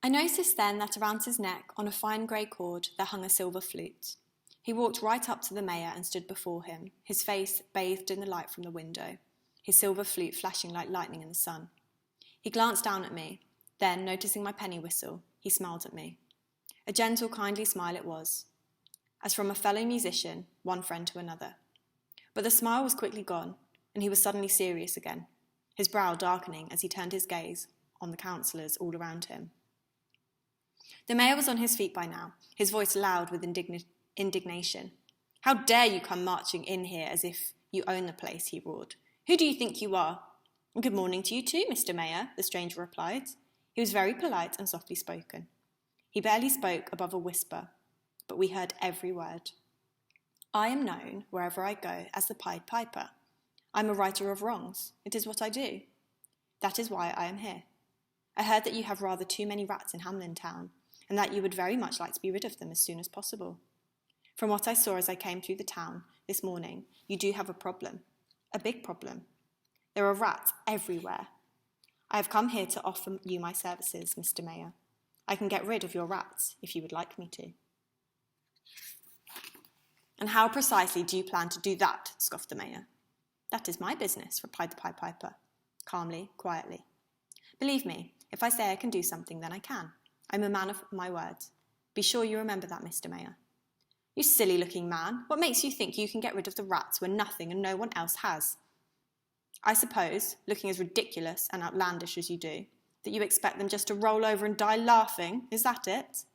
I noticed then that around his neck, on a fine grey cord, there hung a silver flute. He walked right up to the mayor and stood before him, his face bathed in the light from the window, his silver flute flashing like lightning in the sun. He glanced down at me, then, noticing my penny whistle, he smiled at me. A gentle, kindly smile it was, as from a fellow musician, one friend to another. But the smile was quickly gone, and he was suddenly serious again, his brow darkening as he turned his gaze on the councillors all around him. The mayor was on his feet by now, his voice loud with indignation. "How dare you come marching in here as if you own the place," he roared. "Who do you think you are?" "Good morning to you too, Mr. Mayor," the stranger replied. He was very polite and softly spoken. He barely spoke above a whisper, but we heard every word. "I am known, wherever I go, as the Pied Piper. I am a righter of wrongs. It is what I do. That is why I am here. I heard that you have rather too many rats in Hamelin town, and that you would very much like to be rid of them as soon as possible. From what I saw as I came through the town this morning, you do have a problem. A big problem. There are rats everywhere. I have come here to offer you my services, Mr. Mayor. I can get rid of your rats, if you would like me to." "And how precisely do you plan to do that?" scoffed the mayor. "That is my business," replied the Pied Piper, calmly, quietly. "Believe me, if I say I can do something, then I can. I'm a man of my word. Be sure you remember that, Mr. Mayor." "You silly-looking man, what makes you think you can get rid of the rats when nothing and no one else has? I suppose, looking as ridiculous and outlandish as you do, that you expect them just to roll over and die laughing. Is that it?"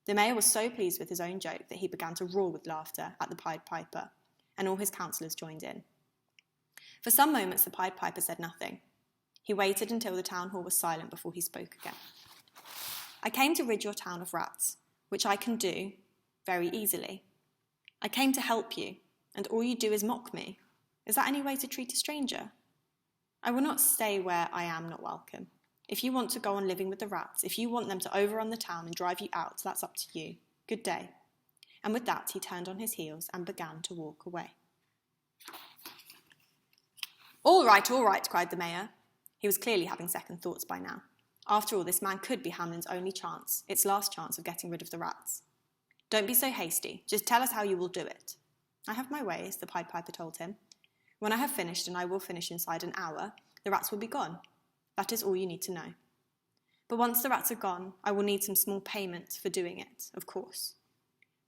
The mayor was so pleased with his own joke that he began to roar with laughter at the Pied Piper, and all his councillors joined in. For some moments the Pied Piper said nothing. He waited until the town hall was silent before he spoke again. "I came to rid your town of rats, which I can do very easily. I came to help you, and all you do is mock me. Is that any way to treat a stranger? I will not stay where I am not welcome. If you want to go on living with the rats, if you want them to overrun the town and drive you out, that's up to you. Good day." And with that he turned on his heels and began to walk away. All right, cried the mayor. He was clearly having second thoughts by now. After all, this man could be Hamelin's only chance, its last chance of getting rid of the rats. "Don't be so hasty. Just tell us how you will do it." "I have my ways," the Pied Piper told him. "When I have finished, and I will finish inside an hour, the rats will be gone. That is all you need to know. But once the rats are gone, I will need some small payment for doing it, of course.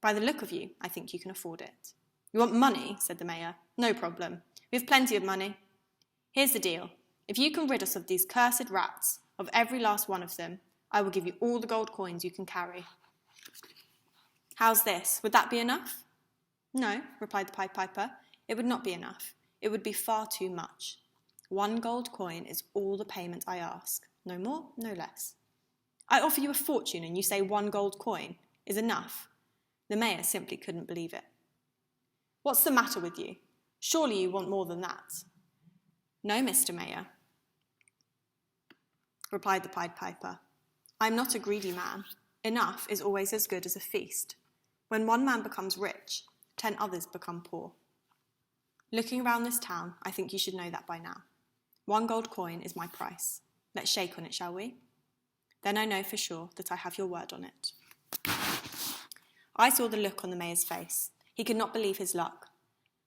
By the look of you, I think you can afford it." "You want money?" said the mayor. "No problem. We have plenty of money. Here's the deal. If you can rid us of these cursed rats, of every last one of them, I will give you all the gold coins you can carry." "How's this? Would that be enough?" "No," replied the Pied Piper. "It would not be enough. It would be far too much. 1 gold coin is all the payment I ask. No more, no less." "I offer you a fortune and you say 1 gold coin is enough?" The mayor simply couldn't believe it. "What's the matter with you? Surely you want more than that." "No, Mr. Mayor," replied the Pied Piper. "I am not a greedy man. Enough is always as good as a feast. When one man becomes rich, 10 others become poor. Looking around this town, I think you should know that by now. 1 gold coin is my price. Let's shake on it, shall we? Then I know for sure that I have your word on it." I saw the look on the mayor's face. He could not believe his luck.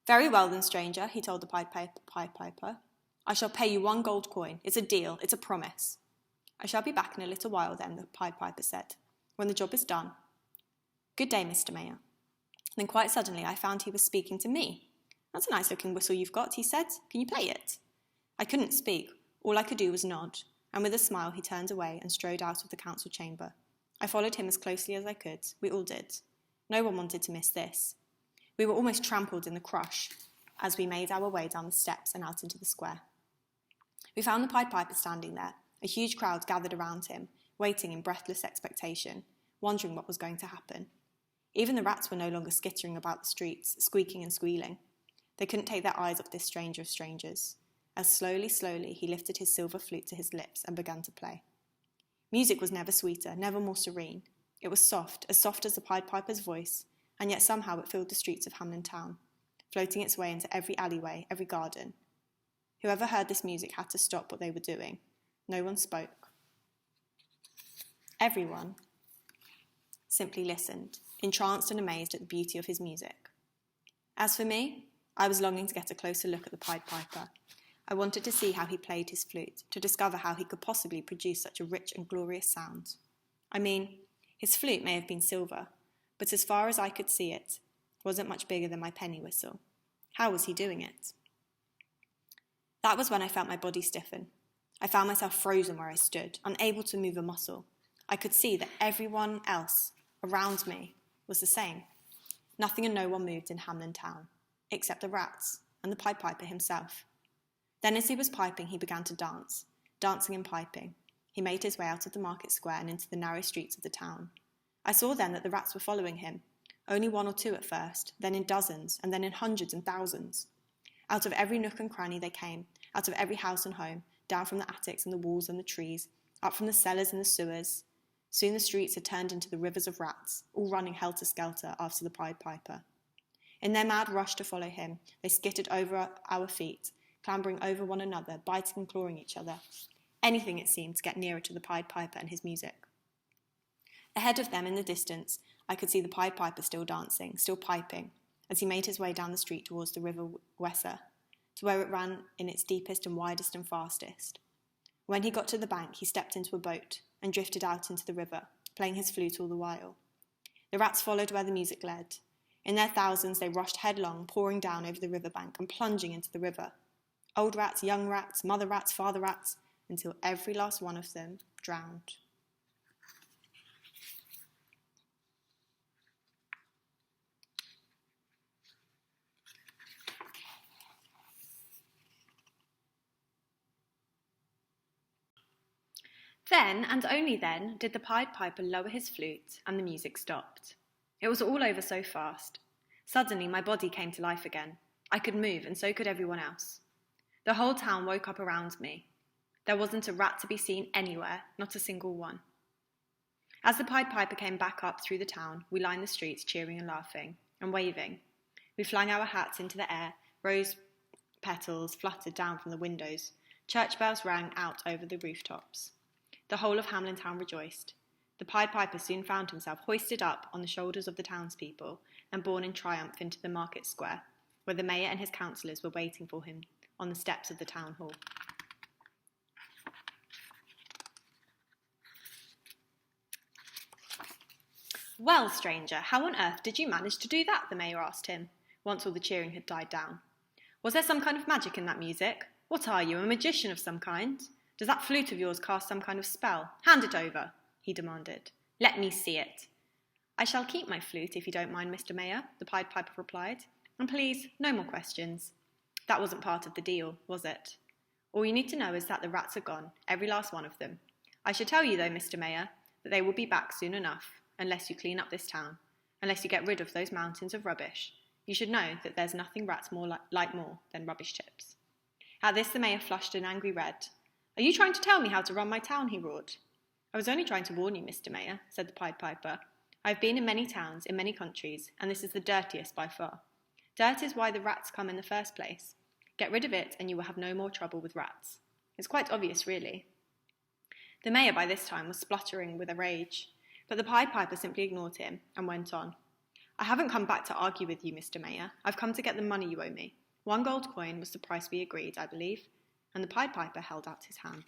"Very well then, stranger," he told the Pied Piper. "I shall pay you 1 gold coin. It's a deal. It's a promise." "I shall be back in a little while then," the Pied Piper said, "when the job is done. Good day, Mr. Mayor." Then quite suddenly I found he was speaking to me. "That's a nice-looking whistle you've got," he said. "Can you play it?" I couldn't speak. All I could do was nod, and with a smile he turned away and strode out of the council chamber. I followed him as closely as I could. We all did. No one wanted to miss this. We were almost trampled in the crush as we made our way down the steps and out into the square. We found the Pied Piper standing there, a huge crowd gathered around him, waiting in breathless expectation, wondering what was going to happen. Even the rats were no longer skittering about the streets, squeaking and squealing. They couldn't take their eyes off this stranger of strangers, as slowly he lifted his silver flute to his lips and began to play. Music was never sweeter, never more serene. It was soft as the Pied Piper's voice, and yet somehow it filled the streets of Hamelin town, floating its way into every alleyway, every garden. Whoever heard this music had to stop what they were doing. No one spoke. Everyone simply listened, entranced and amazed at the beauty of his music. As for me, I was longing to get a closer look at the Pied Piper. I wanted to see how he played his flute, to discover how he could possibly produce such a rich and glorious sound. I mean, his flute may have been silver, but as far as I could see it, wasn't much bigger than my penny whistle. How was he doing it? That was when I felt my body stiffen. I found myself frozen where I stood, unable to move a muscle. I could see that everyone else around me was the same. Nothing and no one moved in Hamelin town, except the rats and the Pied Piper himself. Then as he was piping, he began to dance, dancing and piping. He made his way out of the market square and into the narrow streets of the town. I saw then that the rats were following him, only one or two at first, then in dozens, and then in hundreds and thousands. Out of every nook and cranny they came, out of every house and home, down from the attics and the walls and the trees, up from the cellars and the sewers. Soon the streets had turned into the rivers of rats, all running helter-skelter after the Pied Piper. In their mad rush to follow him, they skittered over our feet, clambering over one another, biting and clawing each other. Anything, it seemed, to get nearer to the Pied Piper and his music. Ahead of them, in the distance, I could see the Pied Piper still dancing, still piping, as he made his way down the street towards the river Weser, to where it ran in its deepest and widest and fastest. When he got to the bank, he stepped into a boat and drifted out into the river, playing his flute all the while. The rats followed where the music led. In their thousands, they rushed headlong, pouring down over the riverbank and plunging into the river. Old rats, young rats, mother rats, father rats, until every last one of them drowned. Then, and only then, did the Pied Piper lower his flute, and the music stopped. It was all over so fast. Suddenly, my body came to life again. I could move, and so could everyone else. The whole town woke up around me. There wasn't a rat to be seen anywhere, not a single one. As the Pied Piper came back up through the town, we lined the streets cheering and laughing, and waving. We flung our hats into the air, rose petals fluttered down from the windows, church bells rang out over the rooftops. The whole of Hamelin town rejoiced. The Pied Piper soon found himself hoisted up on the shoulders of the townspeople and borne in triumph into the market square, where the mayor and his councillors were waiting for him on the steps of the town hall. "Well, stranger, how on earth did you manage to do that?" the mayor asked him, once all the cheering had died down. "Was there some kind of magic in that music? What are you, a magician of some kind? Does that flute of yours cast some kind of spell? Hand it over," he demanded. "Let me see it." "I shall keep my flute, if you don't mind, Mr. Mayor," the Pied Piper replied. "And please, no more questions." That wasn't part of the deal, was it? All you need to know is that the rats are gone, every last one of them. I should tell you, though, Mr. Mayor, that they will be back soon enough, unless you clean up this town, unless you get rid of those mountains of rubbish. You should know that there's nothing rats like more than rubbish chips. At this, the mayor flushed an angry red. "Are you trying to tell me how to run my town?" he roared. "I was only trying to warn you, Mr. Mayor," said the Pied Piper. "I've been in many towns, in many countries, and this is the dirtiest by far. Dirt is why the rats come in the first place. Get rid of it, and you will have no more trouble with rats. It's quite obvious, really." The mayor, by this time, was spluttering with rage, but the Pied Piper simply ignored him and went on. "I haven't come back to argue with you, Mr. Mayor. I've come to get the money you owe me. 1 gold coin was the price we agreed, I believe," and the Pied Piper held out his hand.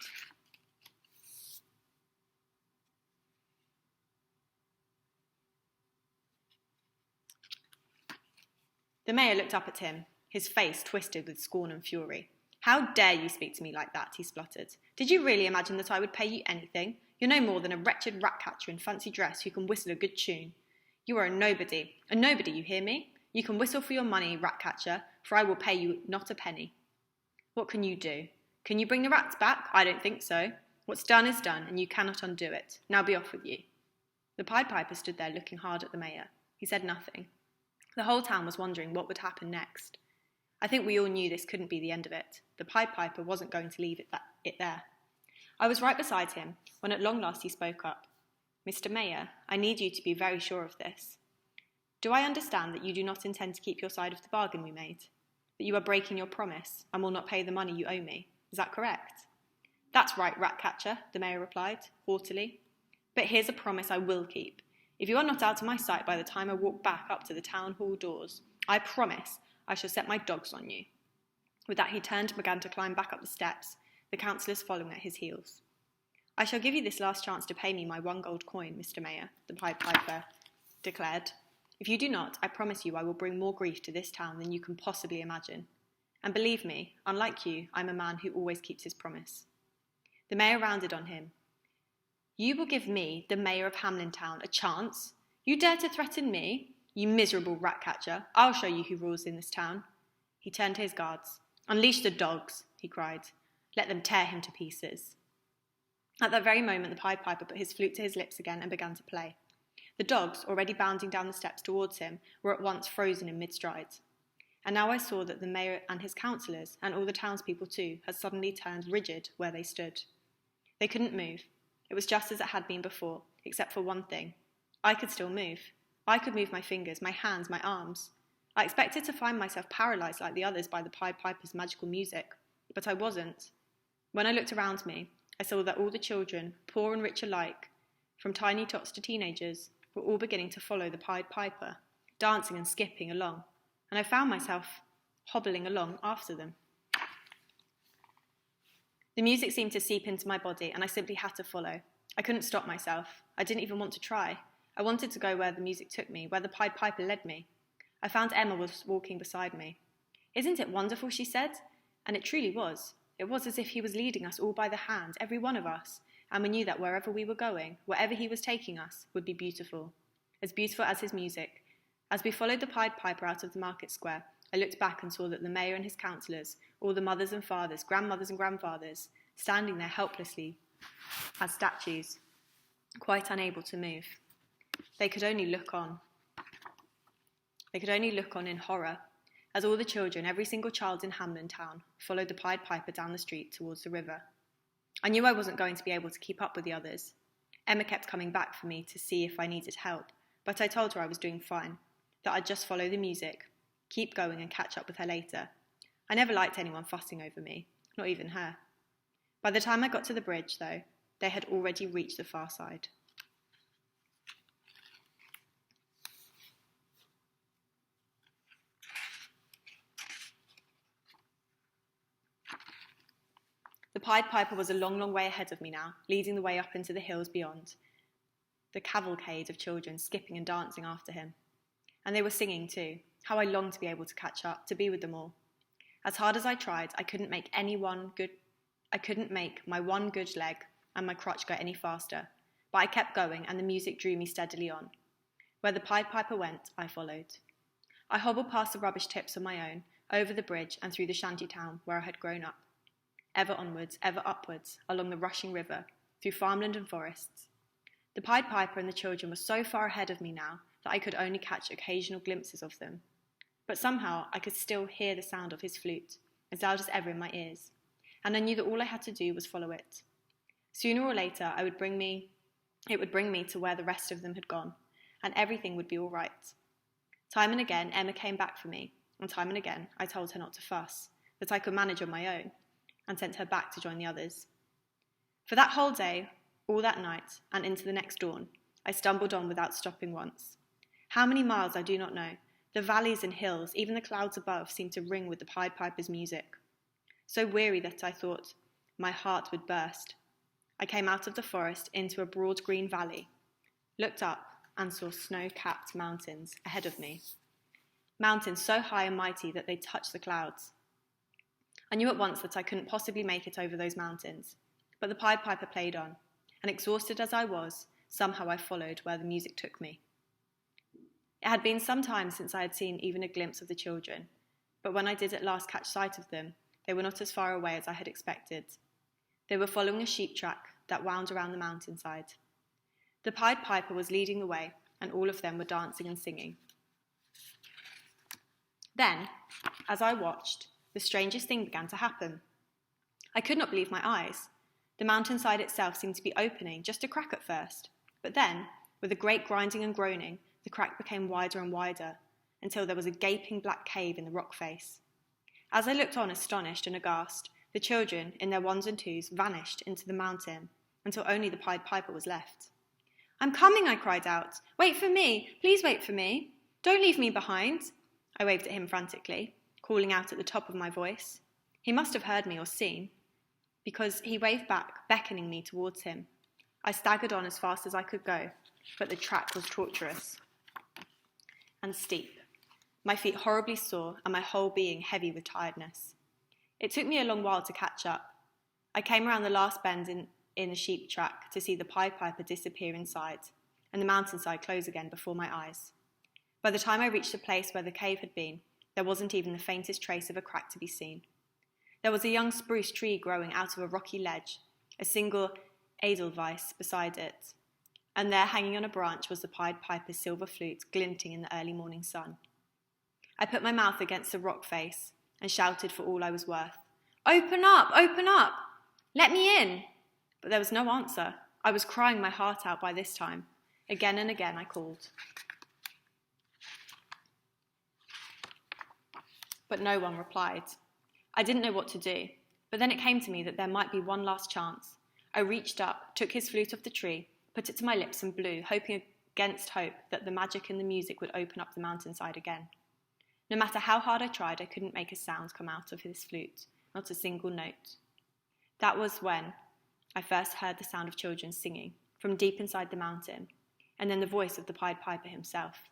The mayor looked up at him, his face twisted with scorn and fury. "How dare you speak to me like that?" he spluttered. "Did you really imagine that I would pay you anything? You're no more than a wretched rat-catcher in fancy dress who can whistle a good tune. You are a nobody, you hear me? You can whistle for your money, rat-catcher, for I will pay you not a penny. What can you do? Can you bring the rats back? I don't think so. What's done is done, and you cannot undo it. Now be off with you." The Pied Piper stood there looking hard at the mayor. He said nothing. The whole town was wondering what would happen next. I think we all knew this couldn't be the end of it. The Pied Piper wasn't going to leave it there. I was right beside him when at long last he spoke up. "Mr. Mayor, I need you to be very sure of this. Do I understand that you do not intend to keep your side of the bargain we made? That you are breaking your promise and will not pay the money you owe me? Is that correct?" "That's right, rat-catcher," the mayor replied, haughtily. But here's a promise I will keep. If you are not out of my sight by the time I walk back up to the town hall doors, I promise I shall set my dogs on you." With that he turned and began to climb back up the steps, the councillors following at his heels. "I shall give you this last chance to pay me my 1 gold coin, Mr. Mayor," the Pied Piper declared. "If you do not, I promise you I will bring more grief to this town than you can possibly imagine. And believe me, unlike you, I'm a man who always keeps his promise." The mayor rounded on him. "You will give me, the mayor of Hamelin Town, a chance? You dare to threaten me? You miserable rat-catcher. I'll show you who rules in this town." He turned to his guards. "Unleash the dogs," he cried. "Let them tear him to pieces." At that very moment, the Pied Piper put his flute to his lips again and began to play. The dogs, already bounding down the steps towards him, were at once frozen in mid-stride. And now I saw that the mayor and his councillors, and all the townspeople too, had suddenly turned rigid where they stood. They couldn't move. It was just as it had been before, except for one thing. I could still move. I could move my fingers, my hands, my arms. I expected to find myself paralysed like the others by the Pied Piper's magical music, but I wasn't. When I looked around me, I saw that all the children, poor and rich alike, from tiny tots to teenagers, were all beginning to follow the Pied Piper, dancing and skipping along, and I found myself hobbling along after them. The music seemed to seep into my body, and I simply had to follow. I couldn't stop myself. I didn't even want to try. I wanted to go where the music took me, where the Pied Piper led me. I found Emma was walking beside me. "Isn't it wonderful?" she said. And it truly was. It was as if he was leading us all by the hand, every one of us, and we knew that wherever we were going, wherever he was taking us, would be beautiful as his music. As we followed the Pied Piper out of the market square, I looked back and saw that the mayor and his councillors, all the mothers and fathers, grandmothers and grandfathers, standing there helplessly as statues, quite unable to move. They could only look on. They could only look on in horror, as all the children, every single child in Hamelin Town, followed the Pied Piper down the street towards the river. I knew I wasn't going to be able to keep up with the others. Emma kept coming back for me to see if I needed help, but I told her I was doing fine, that I'd just follow the music, keep going and catch up with her later. I never liked anyone fussing over me, not even her. By the time I got to the bridge, though, they had already reached the far side. The Pied Piper was a long, long way ahead of me now, leading the way up into the hills beyond, the cavalcade of children skipping and dancing after him. And they were singing too. How I longed to be able to catch up, to be with them all. As hard as I tried, I couldn't make my one good leg and my crutch go any faster, but I kept going and the music drew me steadily on. Where the Pied Piper went, I followed. I hobbled past the rubbish tips on my own, over the bridge and through the shanty town where I had grown up. Ever onwards, ever upwards, along the rushing river, through farmland and forests. The Pied Piper and the children were so far ahead of me now that I could only catch occasional glimpses of them. But somehow I could still hear the sound of his flute, as loud as ever in my ears, and I knew that all I had to do was follow it. Sooner or later it would bring me to where the rest of them had gone, and everything would be all right. Time and again Emma came back for me, and time and again I told her not to fuss, that I could manage on my own, and sent her back to join the others. For that whole day, all that night, and into the next dawn, I stumbled on without stopping once. How many miles I do not know. The valleys and hills, even the clouds above, seemed to ring with the Pied Piper's music. So weary that I thought my heart would burst. I came out of the forest into a broad green valley, looked up and saw snow-capped mountains ahead of me. Mountains so high and mighty that they touched the clouds. I knew at once that I couldn't possibly make it over those mountains, but the Pied Piper played on, and exhausted as I was, somehow I followed where the music took me. It had been some time since I had seen even a glimpse of the children, but when I did at last catch sight of them, they were not as far away as I had expected. They were following a sheep track that wound around the mountainside. The Pied Piper was leading the way, and all of them were dancing and singing. Then, as I watched, the strangest thing began to happen. I could not believe my eyes. The mountainside itself seemed to be opening, just a crack at first, but then, with a great grinding and groaning, the crack became wider and wider, until there was a gaping black cave in the rock face. As I looked on astonished and aghast, the children, in their ones and twos, vanished into the mountain, until only the Pied Piper was left. I'm coming, I cried out. Wait for me, please wait for me. Don't leave me behind. I waved at him frantically, calling out at the top of my voice. He must have heard me or seen, because he waved back, beckoning me towards him. I staggered on as fast as I could go, but the track was tortuous and steep, my feet horribly sore and my whole being heavy with tiredness. It took me a long while to catch up. I came around the last bend in the sheep track to see the Pied Piper disappear inside, and the mountainside close again before my eyes. By the time I reached the place where the cave had been, there wasn't even the faintest trace of a crack to be seen. There was a young spruce tree growing out of a rocky ledge, a single edelweiss beside it, and there hanging on a branch was the Pied Piper's silver flute glinting in the early morning sun. I put my mouth against the rock face and shouted for all I was worth, "Open up! Open up! Let me in!" But there was no answer. I was crying my heart out by this time. Again and again I called. But no one replied. I didn't know what to do, but then it came to me that there might be one last chance. I reached up, took his flute off the tree, put it to my lips and blew, hoping against hope that the magic in the music would open up the mountainside again. No matter how hard I tried, I couldn't make a sound come out of his flute, not a single note. That was when I first heard the sound of children singing from deep inside the mountain, and then the voice of the Pied Piper himself.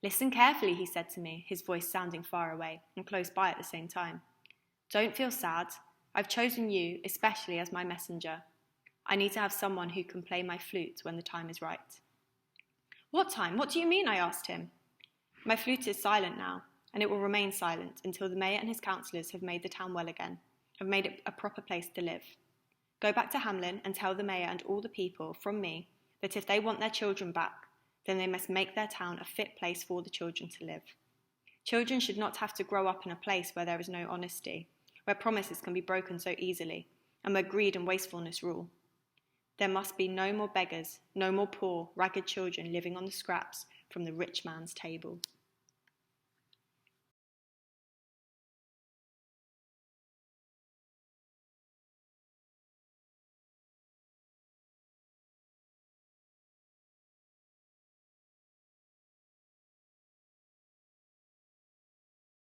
"Listen carefully," he said to me, his voice sounding far away and close by at the same time. "Don't feel sad. I've chosen you especially as my messenger. I need to have someone who can play my flute when the time is right." "What time? What do you mean?" I asked him. "My flute is silent now, and it will remain silent until the mayor and his councillors have made the town well again, have made it a proper place to live. Go back to Hamelin and tell the mayor and all the people, from me, that if they want their children back, then they must make their town a fit place for the children to live. Children should not have to grow up in a place where there is no honesty, where promises can be broken so easily, and where greed and wastefulness rule. There must be no more beggars, no more poor, ragged children living on the scraps from the rich man's table."